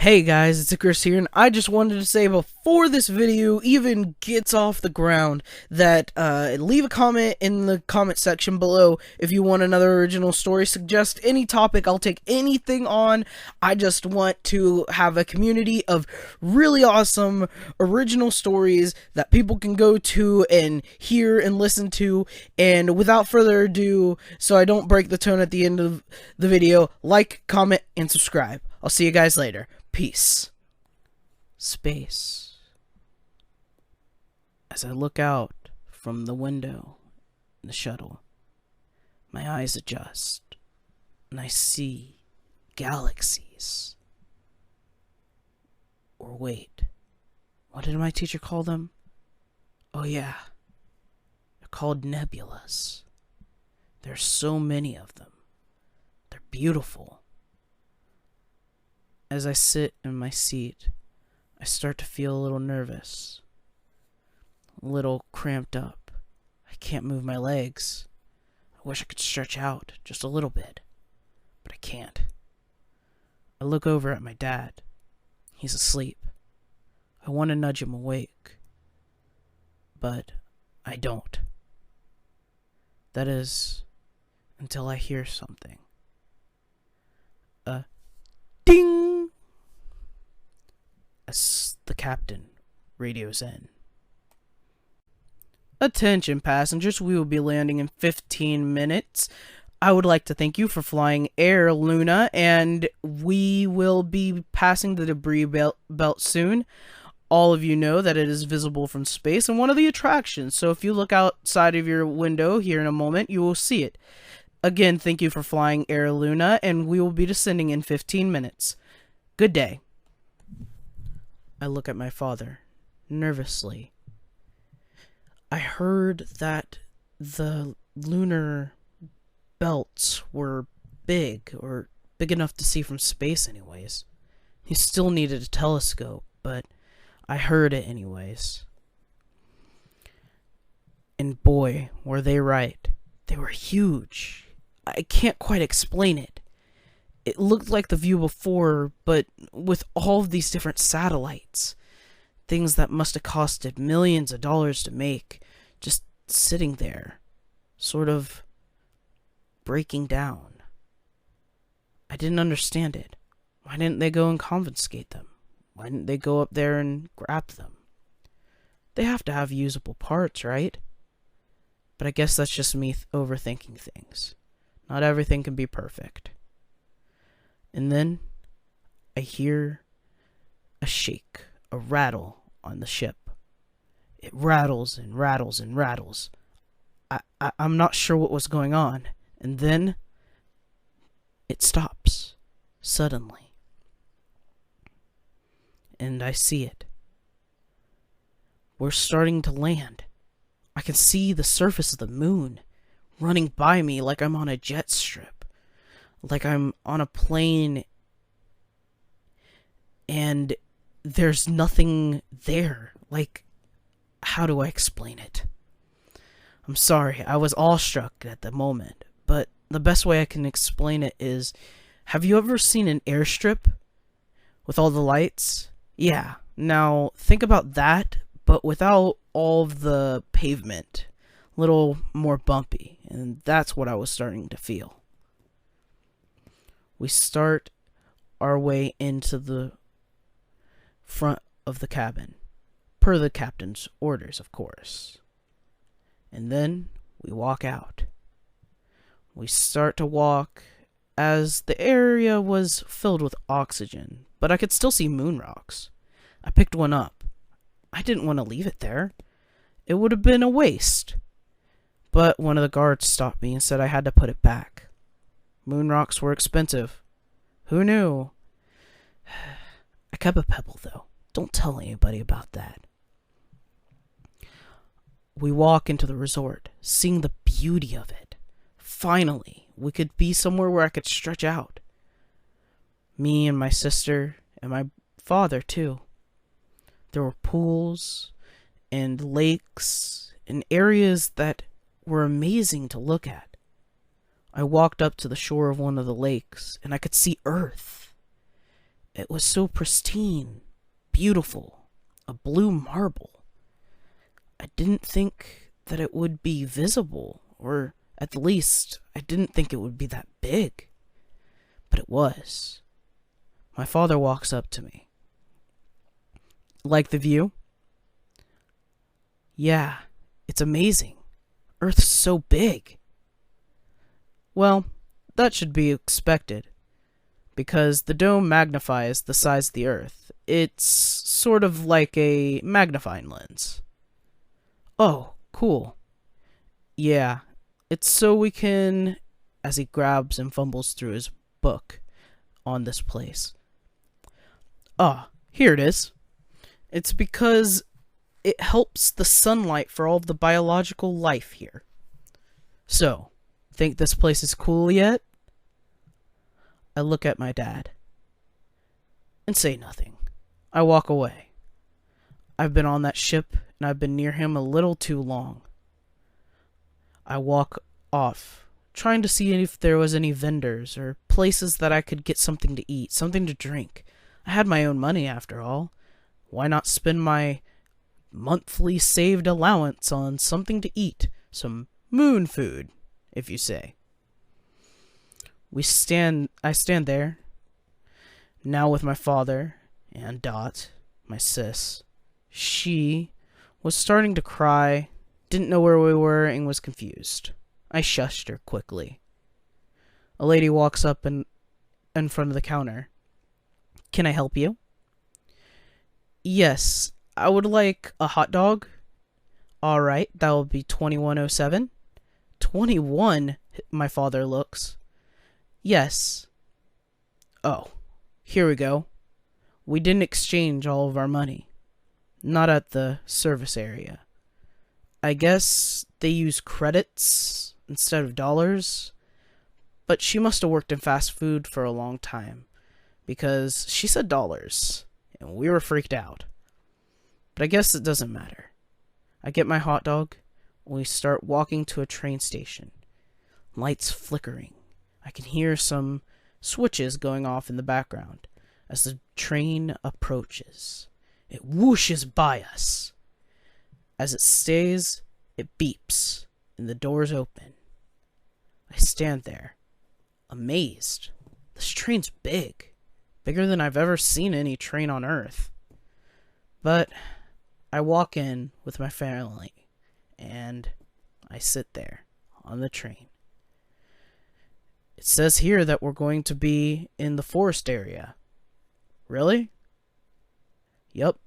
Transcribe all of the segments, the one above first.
Hey guys, it's icarus here, and I just wanted to say before this video even gets off the ground that leave a comment in the comment section below if you want another original story. Suggest any topic, I'll take anything on. I just want to have a community of really awesome original stories that people can go to and hear and listen to. And without further ado, so I don't break the tone at the end of the video, like, comment, and subscribe. I'll see you guys later. Peace. Space. As I look out from the window in the shuttle, my eyes adjust, and I see galaxies. Or wait, what did my teacher call them? Oh yeah, they're called nebulas. There's so many of them. They're beautiful. As I sit in my seat, I start to feel a little nervous, a little cramped up. I can't move my legs. I wish I could stretch out just a little bit, but I can't. I look over at my dad. He's asleep. I want to nudge him awake, but I don't. That is, until I hear something. Ding! As the captain radios in. Attention passengers, we will be landing in 15 minutes. I would like to thank you for flying Air Luna, and we will be passing the debris belt soon. All of you know that it is visible from space and one of the attractions, so if you look outside of your window here in a moment, you will see it. Again, thank you for flying Air Luna, and we will be descending in 15 minutes. Good day. I look at my father, nervously. I heard that the lunar belts were big, or big enough to see from space anyways. He still needed a telescope, but I heard it anyways. And boy, were they right. They were huge. I can't quite explain it. It looked like the view before, but with all of these different satellites. Things that must have costed millions of dollars to make, just sitting there, sort of breaking down. I didn't understand it. Why didn't they go and confiscate them? Why didn't they go up there and grab them? They have to have usable parts, right? But I guess that's just me overthinking things. Not everything can be perfect. And then I hear a shake, a rattle on the ship. It rattles and rattles and rattles. I'm not sure what was going on. And then it stops suddenly. And I see it. We're starting to land. I can see the surface of the moon running by me like I'm on a jet strip, like I'm on a plane, and there's nothing there. Like, how do I explain it? I'm sorry, I was awestruck at the moment, but the best way I can explain it is, have you ever seen an airstrip with all the lights? Yeah, now think about that, but without all of the pavement. Little more bumpy, and that's what I was starting to feel. We start our way into the front of the cabin, per the captain's orders, of course. And then we walk out. We start to walk as the area was filled with oxygen, but I could still see moon rocks. I picked one up. I didn't want to leave it there. It would have been a waste. But one of the guards stopped me and said I had to put it back. Moon rocks were expensive. Who knew? I kept a pebble, though. Don't tell anybody about that. We walk into the resort, seeing the beauty of it. Finally, we could be somewhere where I could stretch out. Me and my sister, and my father, too. There were pools, and lakes, and areas that were amazing to look at. I walked up to the shore of one of the lakes, and I could see Earth. It was so pristine, beautiful, a blue marble. I didn't think that it would be visible, or at least, I didn't think it would be that big. But it was. My father walks up to me. Like the view? Yeah, it's amazing. Earth's so big. Well, that should be expected, because the dome magnifies the size of the Earth. It's sort of like a magnifying lens. Oh, cool. Yeah, it's so we can... As he grabs and fumbles through his book on this place. Ah, here it is. It's because it helps the sunlight for all of the biological life here. So, think this place is cool yet? I look at my dad and say nothing. I walk away. I've been on that ship and I've been near him a little too long. I walk off, trying to see if there was any vendors or places that I could get something to eat, something to drink. I had my own money after all. Why not spend my monthly saved allowance on something to eat? Some moon food, if you say. I stand there, now with my father and Dot, my sis. She was starting to cry, didn't know where we were, and was confused. I shushed her quickly. A lady walks up in front of the counter. Can I help you? Yes, I would like a hot dog. Alright, that will be $21.07. 21? My father looks. Yes. Oh, here we go. We didn't exchange all of our money. Not at the service area. I guess they use credits instead of dollars. But she must have worked in fast food for a long time, because she said dollars, and we were freaked out. But I guess it doesn't matter. I get my hot dog, and we start walking to a train station. Lights flickering. I can hear some switches going off in the background as the train approaches. It whooshes by us. As it stays, it beeps, and the doors open. I stand there, amazed. This train's big. Bigger than I've ever seen any train on Earth. But I walk in with my family, and I sit there on the train. It says here that we're going to be in the forest area. Really? Yup.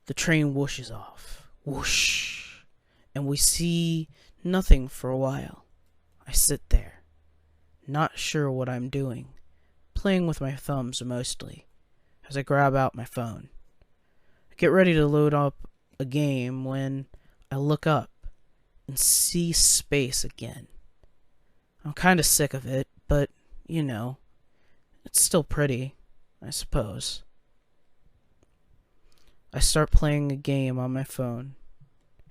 The train whooshes off. Whoosh. And we see nothing for a while. I sit there, not sure what I'm doing, playing with my thumbs mostly, as I grab out my phone. I get ready to load up a game when I look up and see space again. I'm kinda sick of it, but, you know, it's still pretty, I suppose. I start playing a game on my phone.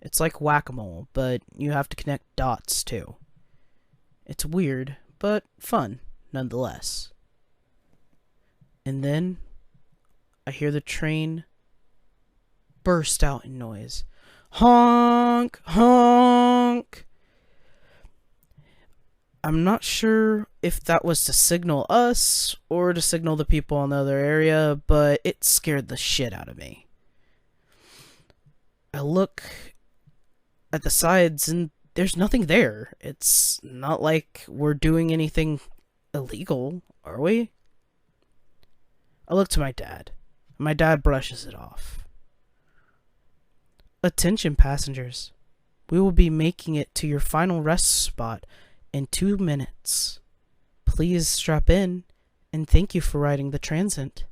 It's like whack-a-mole, but you have to connect dots too. It's weird, but fun, nonetheless. And then, I hear the train burst out in noise. Honk! Honk! I'm not sure if that was to signal us or to signal the people in the other area, but it scared the shit out of me. I look at the sides and there's nothing there. It's not like we're doing anything illegal, are we? I look to my dad. My dad brushes it off. Attention passengers. We will be making it to your final rest spot in 2 minutes. Please strap in, and thank you for riding the transit.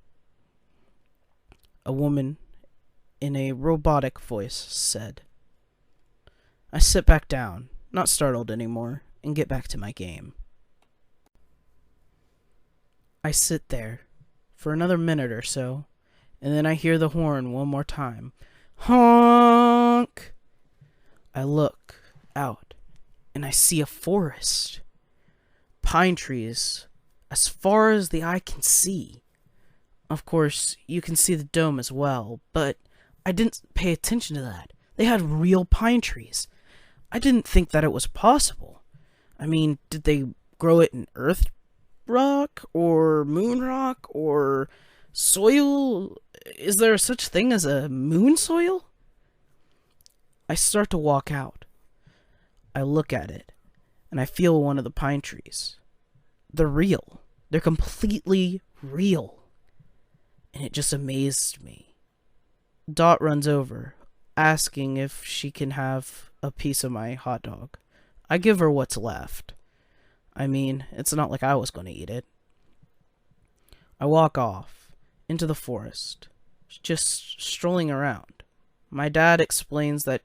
A woman in a robotic voice said. I sit back down, not startled anymore, and get back to my game. I sit there for another minute or so, and then I hear the horn one more time. Honk! I look out, and I see a forest. Pine trees as far as the eye can see. Of course, you can see the dome as well, but I didn't pay attention to that. They had real pine trees. I didn't think that it was possible. I mean, did they grow it in earth rock, or moon rock, or soil? Is there such thing as a moon soil? I start to walk out. I look at it, and I feel one of the pine trees. They're real. They're completely real. And it just amazed me. Dot runs over, asking if she can have a piece of my hot dog. I give her what's left. I mean, it's not like I was going to eat it. I walk off into the forest, just strolling around. My dad explains that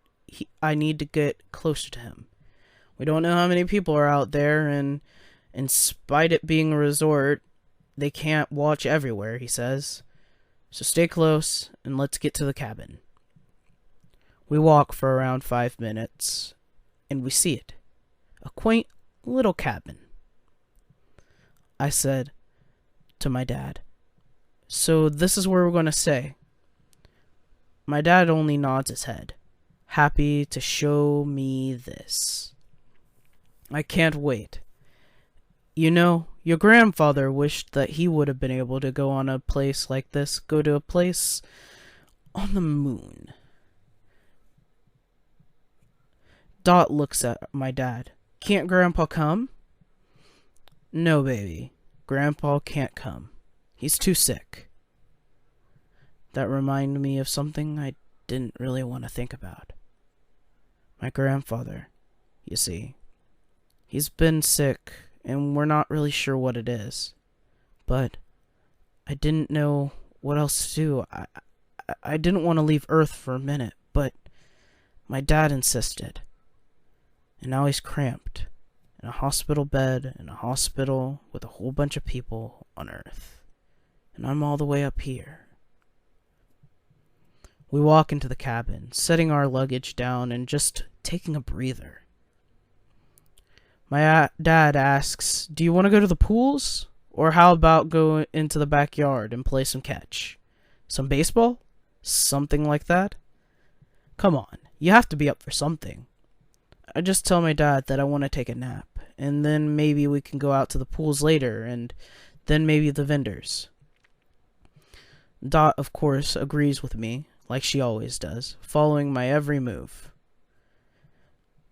I need to get closer to him. We don't know how many people are out there, and in spite it being a resort, they can't watch everywhere, he says. So stay close, and let's get to the cabin. We walk for around 5 minutes, and we see it. A quaint little cabin. I said to my dad, "So this is where we're going to stay?" My dad only nods his head, happy to show me this. I can't wait. You know, your grandfather wished that he would have been able to go on a place like this, go to a place on the moon. Dot looks at my dad. Can't Grandpa come? No, baby. Grandpa can't come. He's too sick. That reminded me of something I didn't really want to think about. My grandfather, you see. He's been sick, and we're not really sure what it is. But I didn't know what else to do. I didn't want to leave Earth for a minute, but my dad insisted. And now he's cramped in a hospital bed in a hospital with a whole bunch of people on Earth. And I'm all the way up here. We walk into the cabin, setting our luggage down and just taking a breather. My dad asks, "Do you want to go to the pools? Or how about go into the backyard and play some catch? Some baseball? Something like that?" Come on, you have to be up for something. I just tell my dad that I want to take a nap, and then maybe we can go out to the pools later, and then maybe the vendors. Dot, of course, agrees with me, like she always does, following my every move.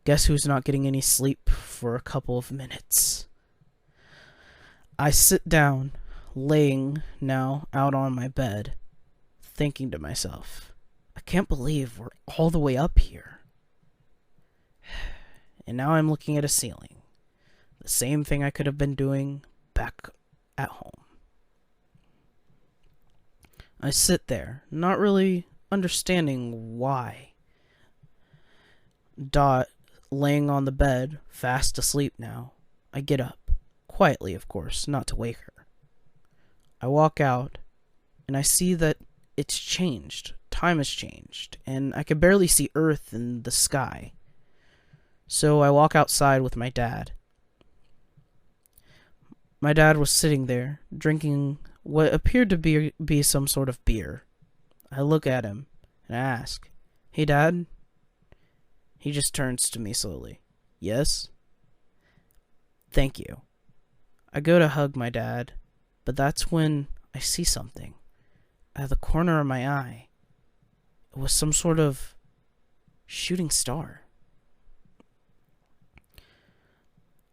Guess who's not getting any sleep for a couple of minutes? I sit down, laying now out on my bed, thinking to myself, I can't believe we're all the way up here. And now I'm looking at a ceiling. The same thing I could have been doing back at home. I sit there, not really understanding why. Dot laying on the bed, fast asleep now. I get up, quietly of course, not to wake her. I walk out, and I see that it's changed. Time has changed, and I can barely see Earth in the sky. So I walk outside with my dad. My dad was sitting there, drinking what appeared to be some sort of beer. I look at him, and I ask, "Hey, Dad?" He just turns to me slowly. "Yes?" "Thank you." I go to hug my dad, but that's when I see something. Out of the corner of my eye, it was some sort of shooting star.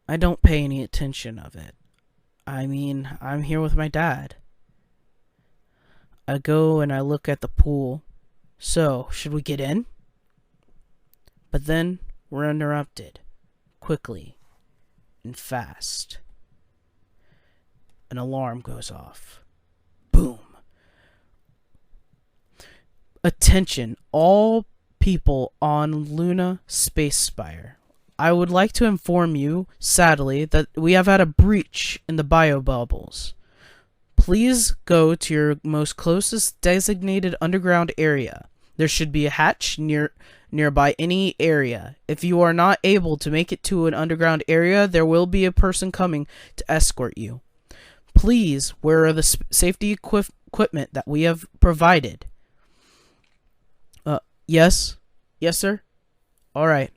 I don't pay any attention of it. I mean, I'm here with my dad. I go and I look at the pool. So, should we get in? But then we're interrupted, quickly and fast. An alarm goes off. Boom. Attention, all people on Luna Space Spire. I would like to inform you, sadly, that we have had a breach in the biobubbles. Please go to your most closest designated underground area. There should be a hatch nearby any area. If you are not able to make it to an underground area, there will be a person coming to escort you. Please, where are the safety equipment that we have provided? Yes? Yes, sir? Alright.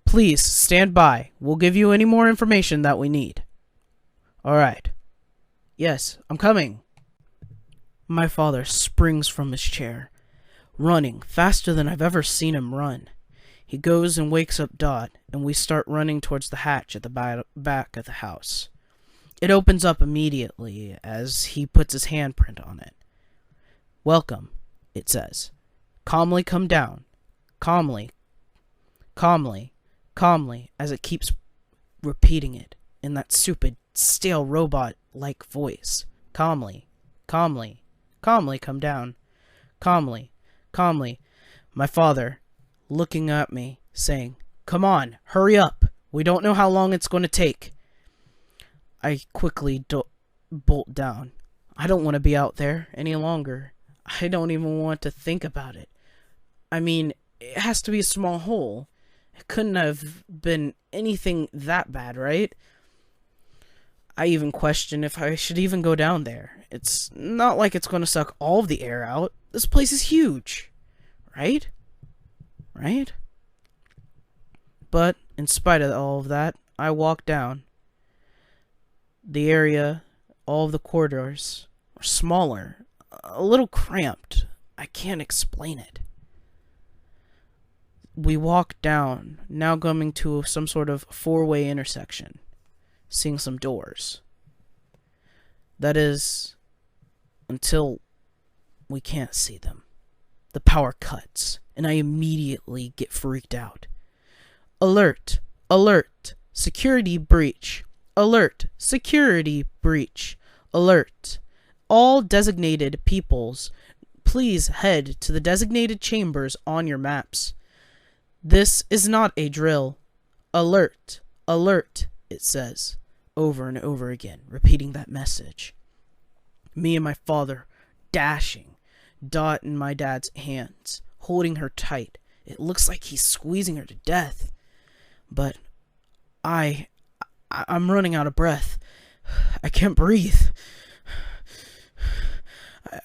Please, stand by. We'll give you any more information that we need. Alright. Yes, I'm coming. My father springs from his chair, running faster than I've ever seen him run. He goes and wakes up Dot, and we start running towards the hatch at the back of the house. It opens up immediately as he puts his handprint on it. Welcome, it says. Calmly come down. Calmly. Calmly. Calmly, as it keeps repeating it in that stupid, stale robot-like voice. Calmly. Calmly. Calmly come down. Calmly. Calmly. My father, looking at me, saying, Come on, hurry up. We don't know how long it's going to take. I quickly bolt down. I don't want to be out there any longer. I don't even want to think about it. I mean, it has to be a small hole. It couldn't have been anything that bad, right? I even question if I should even go down there. It's not like it's going to suck all of the air out. This place is huge. Right? Right? But, in spite of all of that, I walk down. The area, all of the corridors, are smaller, a little cramped. I can't explain it. We walk down, now coming to some sort of four-way intersection, seeing some doors. That is, until we can't see them. The power cuts, and I immediately get freaked out. Alert! Alert! Security breach! Alert! Security breach! Alert! All designated peoples, please head to the designated chambers on your maps. This is not a drill. Alert! Alert! It says, over and over again, repeating that message. Me and my father, dashing, Dot in my dad's hands, holding her tight. It looks like he's squeezing her to death. But I'm running out of breath. I can't breathe.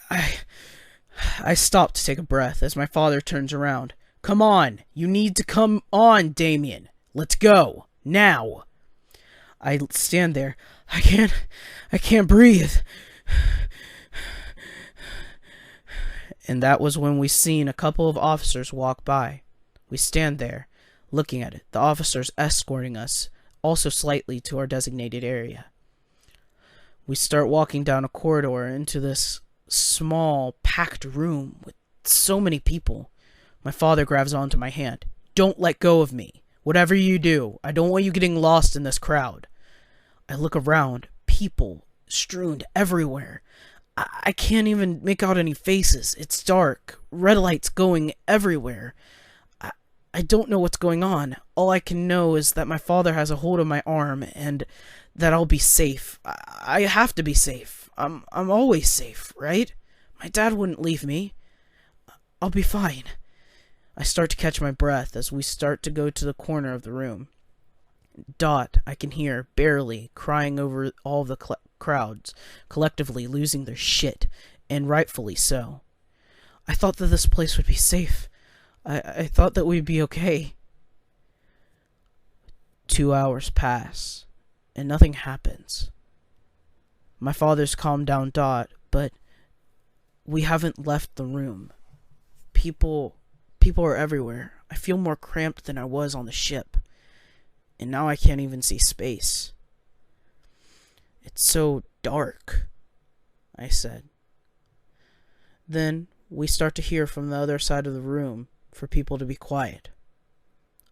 I stop to take a breath as my father turns around. Come on, you need to come on, Damien. Let's go, now. I stand there. I can't breathe. And that was when we seen a couple of officers walk by. We stand there, looking at it, the officers escorting us, also slightly to our designated area. We start walking down a corridor into this small, packed room with so many people. My father grabs onto my hand. Don't let go of me. Whatever you do, I don't want you getting lost in this crowd. I look around, people strewn everywhere. I can't even make out any faces. It's dark. Red lights going everywhere. I don't know what's going on. All I can know is that my father has a hold of my arm and that I'll be safe. I have to be safe. I'm always safe, right? My dad wouldn't leave me. I'll be fine. I start to catch my breath as we start to go to the corner of the room. Dot, I can hear, barely, crying over all the crowds, collectively losing their shit, and rightfully so. I thought that this place would be safe. I thought that we'd be okay. 2 hours pass, and nothing happens. My father's calmed down Dot, but we haven't left the room. People are everywhere. I feel more cramped than I was on the ship. And now I can't even see space. It's so dark, I said. Then we start to hear from the other side of the room for people to be quiet.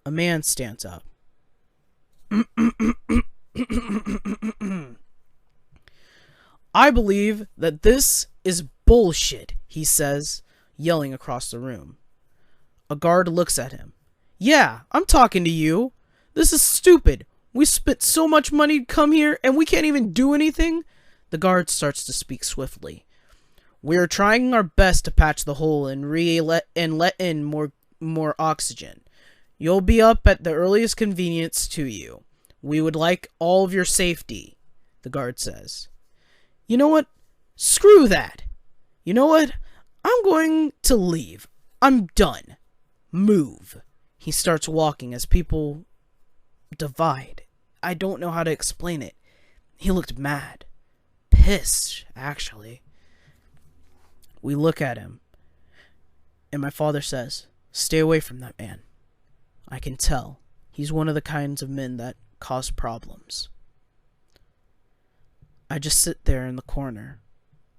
A man stands up. I believe that this is bullshit, he says, yelling across the room. A guard looks at him. Yeah, I'm talking to you. This is stupid. We spent so much money to come here, and we can't even do anything? The guard starts to speak swiftly. We are trying our best to patch the hole and let in more oxygen. You'll be up at the earliest convenience to you. We would like all of your safety, the guard says. You know what? Screw that. You know what? I'm going to leave. I'm done. Move. He starts walking as people divide. I don't know how to explain it. He looked mad. Pissed, actually. We look at him, and my father says, "Stay away from that man. I can tell. He's one of the kinds of men that cause problems." I just sit there in the corner.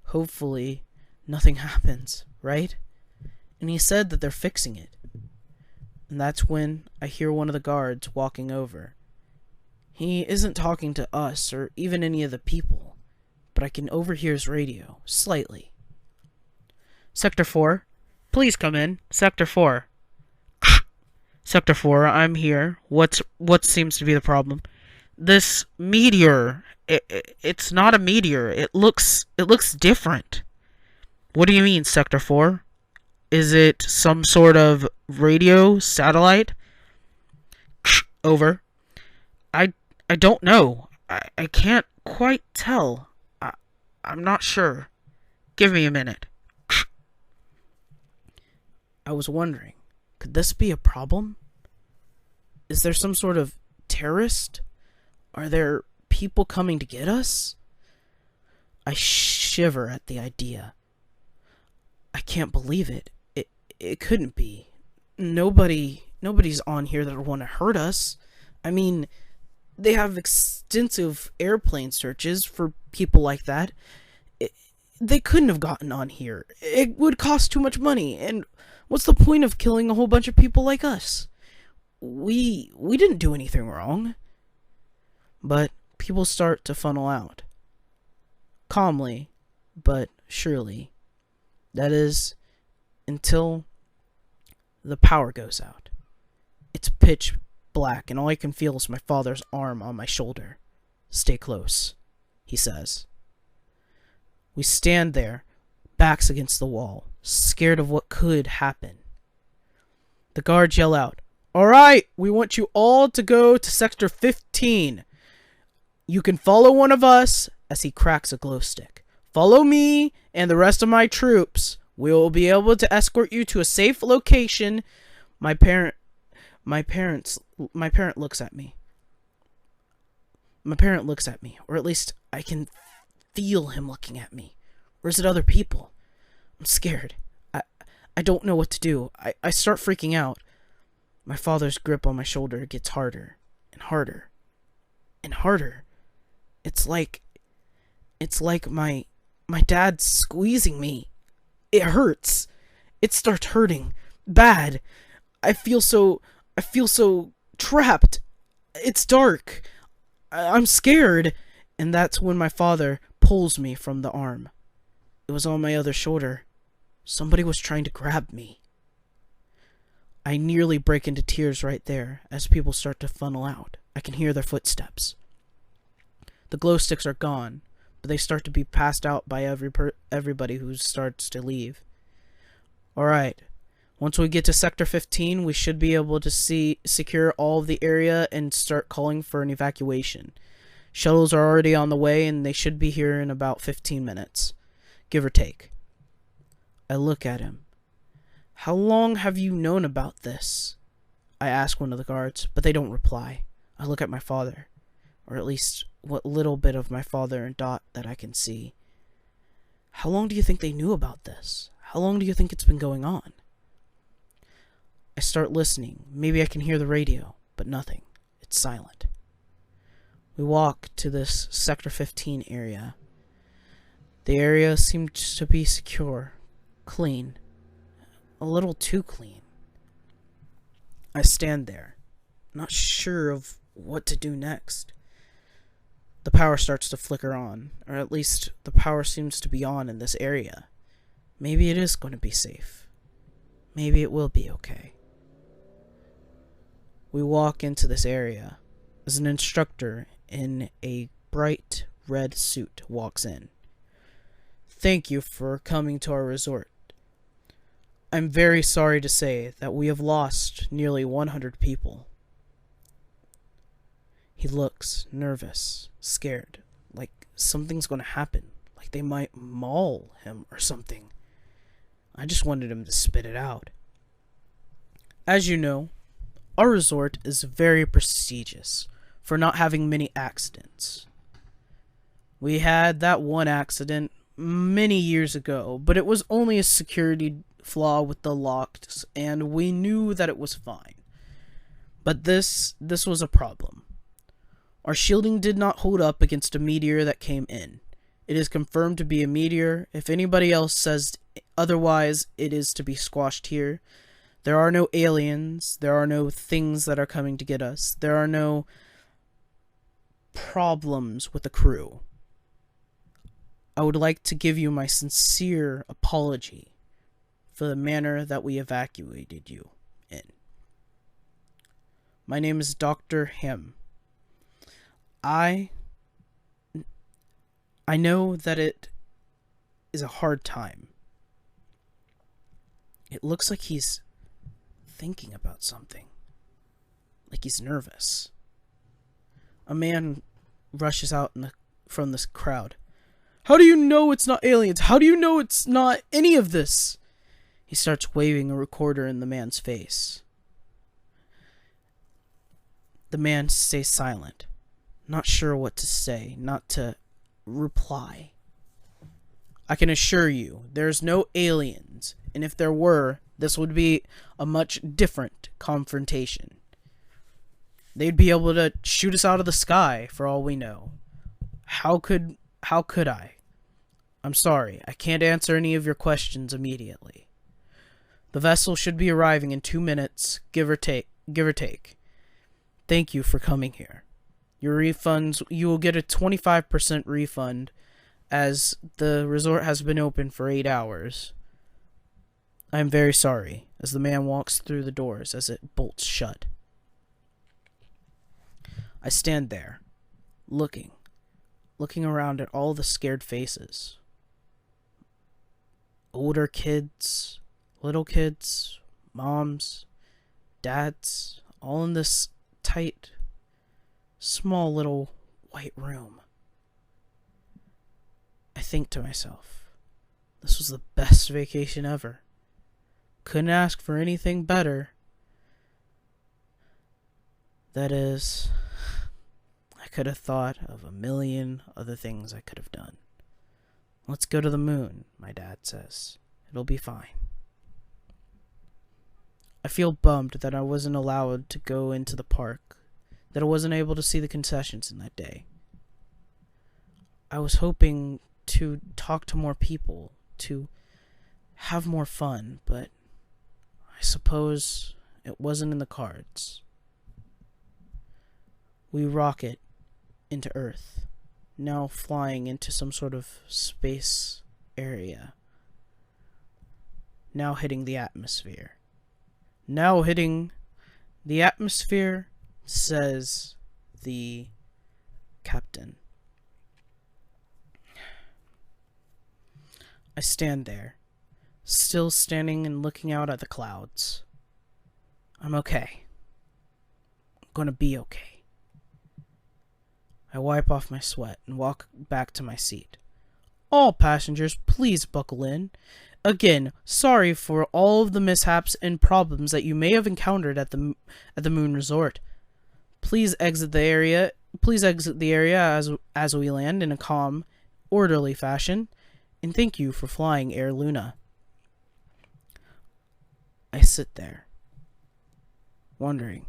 Hopefully, nothing happens, right? And he said that they're fixing it. And that's when I hear one of the guards walking over. He isn't talking to us or even any of the people, but I can overhear his radio, slightly. "Sector 4, please come in. Sector 4. Sector 4, I'm here. What seems to be the problem?" "This meteor, it's not a meteor. It looks different." "What do you mean, Sector 4? Is it some sort of radio satellite?" "Over." I don't know. I can't quite tell. I'm not sure. Give me a minute." I was wondering, could this be a problem? Is there some sort of terrorist? Are there people coming to get us? I shiver at the idea. I can't believe it. It couldn't be. Nobody's on here that would want to hurt us. I mean, they have extensive airplane searches for people like that. They couldn't have gotten on here. It would cost too much money, and what's the point of killing a whole bunch of people like us? We didn't do anything wrong. But people start to funnel out. Calmly, but surely. That is, until the power goes out. It's pitch black, and all I can feel is my father's arm on my shoulder. "Stay close," he says. We stand there, backs against the wall, scared of what could happen. The guards yell out, "All right, we want you all to go to Sector 15. You can follow one of us," as he cracks a glow stick. "Follow me and the rest of my troops. We will be able to escort you to a safe location." My parent looks at me. Or at least I can feel him looking at me. Or is it other people? I'm scared. I don't know what to do. I start freaking out. My father's grip on my shoulder gets harder and harder and harder. It's like my dad's squeezing me. It hurts. It starts hurting bad. I feel so trapped. It's dark. I'm scared. And that's when my father pulls me from the arm. It was on my other shoulder. Somebody was trying to grab me. I nearly break into tears right there as people start to funnel out. I can hear their footsteps. The glow sticks are gone, but they start to be passed out by everybody who starts to leave. Alright, once we get to Sector 15, we should be able to secure all of the area and start calling for an evacuation. Shuttles are already on the way, and they should be here in about 15 minutes, give or take. I look at him. "How long have you known about this?" I ask one of the guards, but they don't reply. I look at my father, or at least what little bit of my father and Dot that I can see. "How long do you think they knew about this? How long do you think it's been going on?" I start listening. Maybe I can hear the radio, but nothing. It's silent. We walk to this Sector 15 area. The area seems to be secure, clean, a little too clean. I stand there, not sure of what to do next. The power starts to flicker on, or at least the power seems to be on in this area. Maybe it is going to be safe. Maybe it will be okay. We walk into this area as an instructor in a bright red suit walks in. "Thank you for coming to our resort. I'm very sorry to say that we have lost nearly 100 people. He looks nervous, scared, like something's going to happen, like like they might maul him or something. I just wanted him to spit it out. As you know, our resort is very prestigious for not having many accidents. We had that one accident many years ago, but it was only a security flaw with the locks, and we knew that it was fine. But this was a problem. Our shielding did not hold up against a meteor that came in. It is confirmed to be a meteor. If anybody else says otherwise, it is to be squashed here. There are no aliens. There are no things that are coming to get us. There are no problems with the crew. I would like to give you my sincere apology for the manner that we evacuated you in. My name is Dr. Him. I know that it is a hard time. It looks like he's thinking about something. Like he's nervous. A man rushes out from this crowd. How do you know it's not aliens? How do you know it's not any of this? He starts waving a recorder in the man's face. The man stays silent, not sure what to say, not to reply. I can assure you, there's no aliens, and if there were, this would be a much different confrontation. They'd be able to shoot us out of the sky, for all we know. How could I? I'm sorry, I can't answer any of your questions immediately. The vessel should be arriving in 2 minutes, give or take. Thank you for coming here. Your refunds, you will get a 25% refund, as the resort has been open for 8 hours. I am very sorry, as the man walks through the doors as it bolts shut. I stand there, looking around at all the scared faces. Older kids, little kids, moms, dads, all in this tight, small little white room. I think to myself, this was the best vacation ever. Couldn't ask for anything better. That is, I could have thought of a million other things I could have done. Let's go to the moon, my dad says. It'll be fine. I feel bummed that I wasn't allowed to go into the park, that I wasn't able to see the concessions in that day. I was hoping to talk to more people, to have more fun, but I suppose it wasn't in the cards. We rocket into Earth, now flying into some sort of space area, now hitting the atmosphere. Now hitting the atmosphere, says the captain. I stand there, still standing and looking out at the clouds. I'm okay. I'm gonna be okay. I wipe off my sweat and walk back to my seat. All passengers, please buckle in. Again, sorry for all of the mishaps and problems that you may have encountered at the Moon Resort. Please exit the area as we land in a calm, orderly fashion, and thank you for flying Air Luna. I sit there, wondering,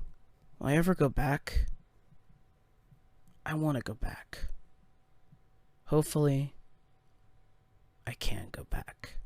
will I ever go back? I want to go back. Hopefully, I can go back.